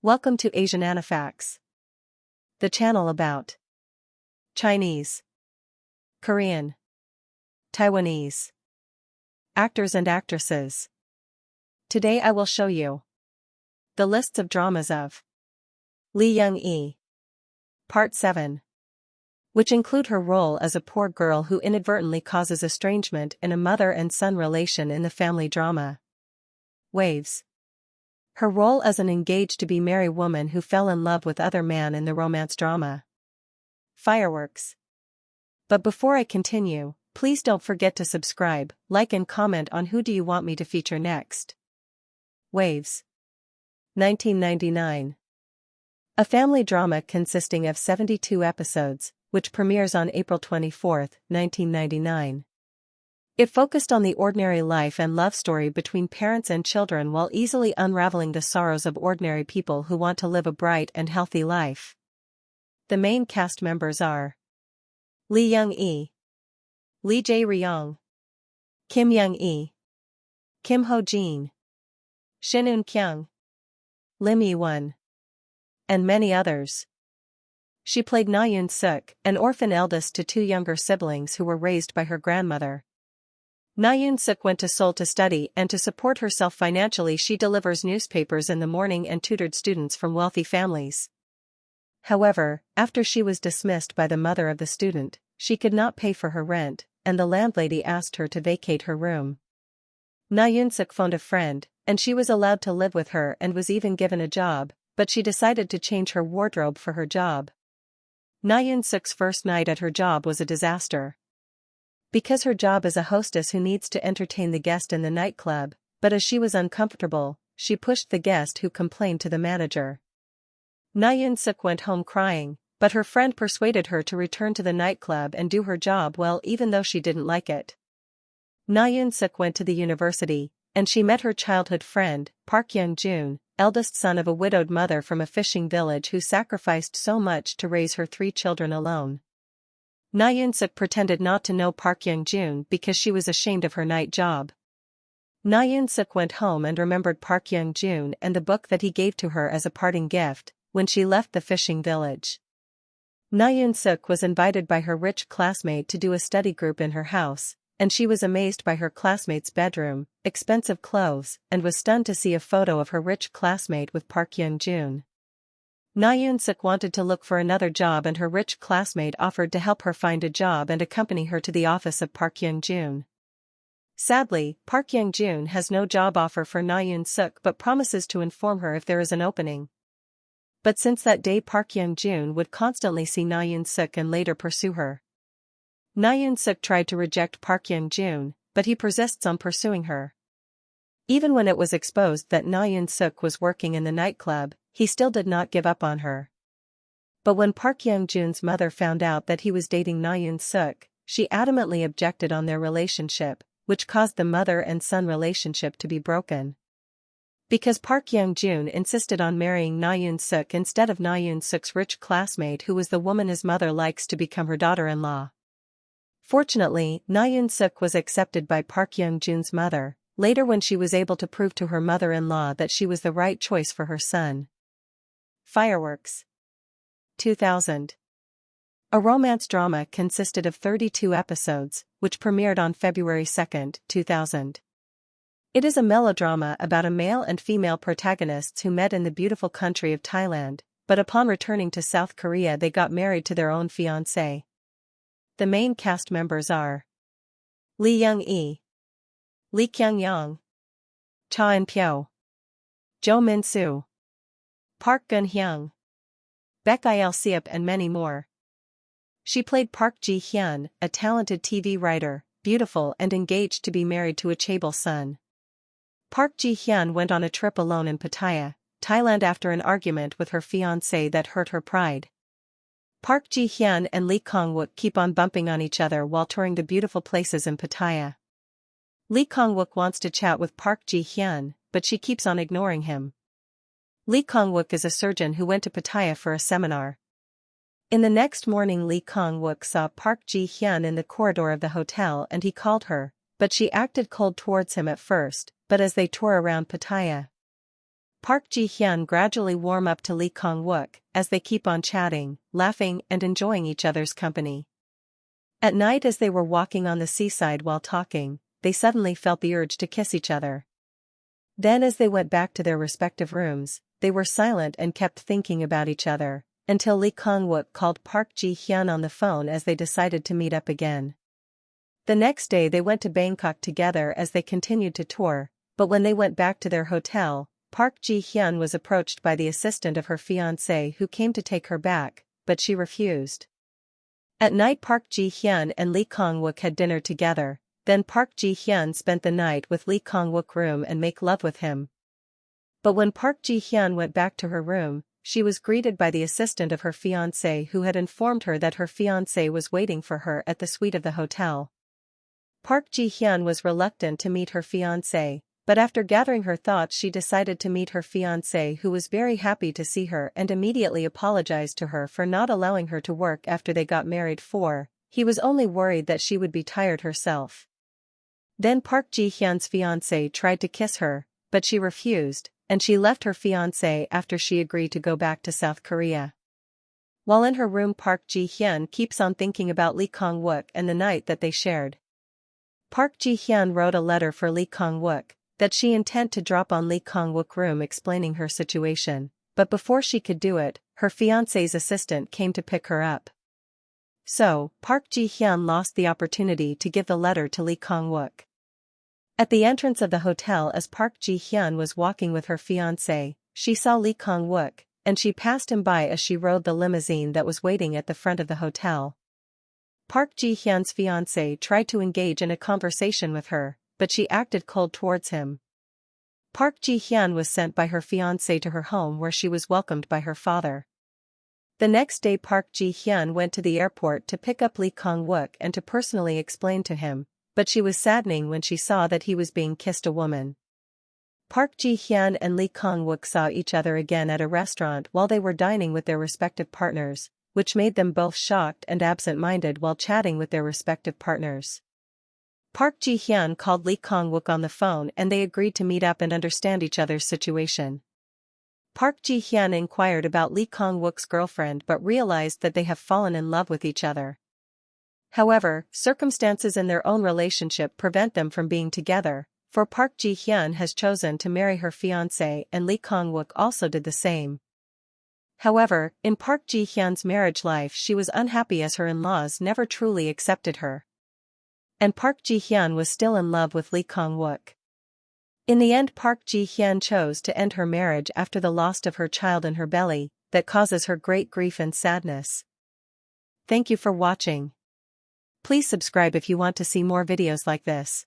Welcome to Asian Anifacts, the channel about Chinese, Korean, Taiwanese actors and actresses. Today I will show you the lists of dramas of Lee Young-e, Part 7, which include her role as a poor girl who inadvertently causes estrangement in a mother and son relation in the family drama Waves. Her role as an engaged-to-be married woman who fell in love with other man in the romance drama Fireworks. But before I continue, please don't forget to subscribe, like and comment on who do you want me to feature next. Waves. 1999. A family drama consisting of 72 episodes, which premieres on April 24, 1999. It focused on the ordinary life and love story between parents and children while easily unraveling the sorrows of ordinary people who want to live a bright and healthy life. The main cast members are Lee Young-e, Lee Jae-ryung, Kim Young-e, Kim Ho-jin, Shin Eun-kyung, Lim Yi-won, and many others. She played Na Yoon-suk, an orphan eldest to two younger siblings who were raised by her grandmother. Na Yoon-suk went to Seoul to study, and to support herself financially she delivers newspapers in the morning and tutored students from wealthy families. However, after she was dismissed by the mother of the student, she could not pay for her rent, and the landlady asked her to vacate her room. Na Yoon-suk phoned a friend, and she was allowed to live with her and was even given a job, but she decided to change her wardrobe for her job. Na Yoon-suk's first night at her job was a disaster. Because her job is a hostess who needs to entertain the guest in the nightclub, but as she was uncomfortable, she pushed the guest who complained to the manager. Na Yoon-suk went home crying, but her friend persuaded her to return to the nightclub and do her job well even though she didn't like it. Na Yoon-suk went to the university, and she met her childhood friend, Park Young-joon, eldest son of a widowed mother from a fishing village who sacrificed so much to raise her three children alone. Na Yoon-suk pretended not to know Park Young-joon because she was ashamed of her night job. Na Yoon-suk went home and remembered Park Young-joon and the book that he gave to her as a parting gift when she left the fishing village. Na Yoon-suk was invited by her rich classmate to do a study group in her house, and she was amazed by her classmate's bedroom, expensive clothes, and was stunned to see a photo of her rich classmate with Park Young-joon. Na Yoon-suk wanted to look for another job and her rich classmate offered to help her find a job and accompany her to the office of Park Young-joon. Sadly, Park Young-joon has no job offer for Na Yoon-suk but promises to inform her if there is an opening. But since that day Park Young-joon would constantly see Na Yoon-suk and later pursue her. Na Yoon-suk tried to reject Park Young-joon, but he persists on pursuing her. Even when it was exposed that Na Yoon-suk was working in the nightclub, he still did not give up on her. But when Park Young-joon's mother found out that he was dating Na Yoon-suk, she adamantly objected on their relationship, which caused the mother and son relationship to be broken. Because Park Young-joon insisted on marrying Na Yoon-suk instead of Na Yoon-suk's rich classmate who was the woman his mother likes to become her daughter-in-law. Fortunately, Na Yoon-suk was accepted by Park Young-joon's mother, later when she was able to prove to her mother-in-law that she was the right choice for her son. Fireworks. 2000. A romance drama consisted of 32 episodes, which premiered on February 2, 2000. It is a melodrama about a male and female protagonists who met in the beautiful country of Thailand, but upon returning to South Korea they got married to their own fiancé. The main cast members are Lee Young-e, Lee Kyung-yong, Cha In-pyo, Jo Min-soo, Park Gun-hyung, Baek Il-seop and many more. She played Park Ji-hyun, a talented TV writer, beautiful and engaged to be married to a chaebol son. Park Ji-hyun went on a trip alone in Pattaya, Thailand after an argument with her fiancé that hurt her pride. Park Ji-hyun and Lee Kong-wook keep on bumping on each other while touring the beautiful places in Pattaya. Lee Kong-wook wants to chat with Park Ji-hyun, but she keeps on ignoring him. Lee Kong-wook is a surgeon who went to Pattaya for a seminar. In the next morning Lee Kong-wook saw Park Ji-hyun in the corridor of the hotel and he called her, but she acted cold towards him at first, but as they toured around Pattaya, Park Ji-hyun gradually warm up to Lee Kong-wook as they keep on chatting, laughing and enjoying each other's company. At night as they were walking on the seaside while talking, they suddenly felt the urge to kiss each other. Then as they went back to their respective rooms, they were silent and kept thinking about each other, until Lee Kong-wook called Park Ji-hyun on the phone as they decided to meet up again. The next day they went to Bangkok together as they continued to tour, but when they went back to their hotel, Park Ji-hyun was approached by the assistant of her fiancé who came to take her back, but she refused. At night Park Ji-hyun and Lee Kong-wook had dinner together, then Park Ji-hyun spent the night with Lee Kong-wook's room and make love with him. But when Park Ji-hyun went back to her room, she was greeted by the assistant of her fiancé who had informed her that her fiancé was waiting for her at the suite of the hotel. Park Ji-hyun was reluctant to meet her fiancé, but after gathering her thoughts she decided to meet her fiancé who was very happy to see her and immediately apologized to her for not allowing her to work after they got married he was only worried that she would be tired herself. Then Park Ji-hyun's fiancé tried to kiss her, but she refused, and she left her fiancé after she agreed to go back to South Korea. While in her room Park Ji-hyun keeps on thinking about Lee Kong-wook and the night that they shared. Park Ji-hyun wrote a letter for Lee Kong-wook that she intended to drop on Lee Kong-wook's room explaining her situation, but before she could do it, her fiancé's assistant came to pick her up. So, Park Ji-hyun lost the opportunity to give the letter to Lee Kong-wook. At the entrance of the hotel as Park Ji-hyun was walking with her fiancé, she saw Lee Kong-wook, and she passed him by as she rode the limousine that was waiting at the front of the hotel. Park Ji-hyun's fiancé tried to engage in a conversation with her, but she acted cold towards him. Park Ji-hyun was sent by her fiancé to her home where she was welcomed by her father. The next day Park Ji-hyun went to the airport to pick up Lee Kong-wook and to personally explain to him, but she was saddening when she saw that he was being kissed a woman. Park Ji-hyun and Lee Kong-wook saw each other again at a restaurant while they were dining with their respective partners, which made them both shocked and absent-minded while chatting with their respective partners. Park Ji-hyun called Lee Kong-wook on the phone and they agreed to meet up and understand each other's situation. Park Ji-hyun inquired about Lee Kong-wook's girlfriend but realized that they have fallen in love with each other. However, circumstances in their own relationship prevent them from being together, for Park Ji-hyun has chosen to marry her fiancé and Lee Kong-wook also did the same. However, in Park Ji-hyun's marriage life she was unhappy as her in-laws never truly accepted her. And Park Ji-hyun was still in love with Lee Kong-wook. In the end Park Ji-hyun chose to end her marriage after the loss of her child in her belly, that causes her great grief and sadness. Thank you for watching. Please subscribe if you want to see more videos like this.